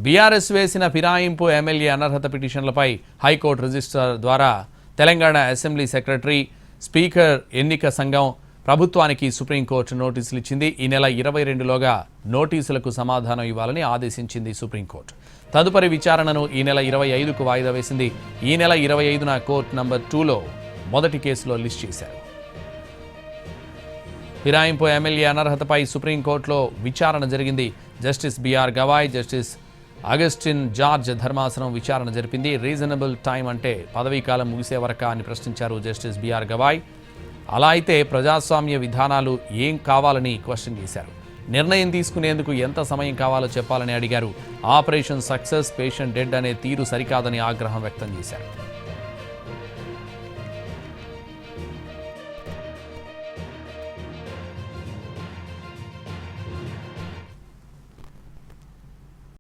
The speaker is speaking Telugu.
బీఆర్ఎస్ వేసిన ఫిరాయింపు ఎమ్మెల్యే అనర్హత పిటిషన్లపై హైకోర్టు రిజిస్ట్రార్ ద్వారా తెలంగాణ అసెంబ్లీ సెక్రటరీ స్పీకర్ ఎన్నిక సంఘం ప్రభుత్వానికి సుప్రీంకోర్టు నోటీసులు ఇచ్చింది. ఈ నెల 22లోగా నోటీసులకు సమాధానం ఇవ్వాలని ఆదేశించింది సుప్రీంకోర్టు. తదుపరి విచారణను ఈ నెల 25కు వాయిదా వేసింది. ఈ నెల 25న కోర్టు నంబర్ 2లో మొదటి కేసులో లిస్ట్ చేశారు. ఫిరాయింపు ఎమ్మెల్యే అనర్హతపై సుప్రీంకోర్టులో విచారణ జరిగింది. Justice BR Gavai, justice Augustine George ధర్మాసనం విచారణ జరిపింది. రీజనబుల్ టైం అంటే పదవీకాలం ముగిసే వరకా అని ప్రశ్నించారు జస్టిస్ బిఆర్ గవాయ్. అలా అయితే ప్రజాస్వామ్య విధానాలు ఏం కావాలని క్వశ్చన్ చేశారు. నిర్ణయం తీసుకునేందుకు ఎంత సమయం కావాలో చెప్పాలని అడిగారు. ఆపరేషన్ సక్సెస్, పేషెంట్ డెడ్ అనే తీరు సరికాదని ఆగ్రహం వ్యక్తం చేశారు.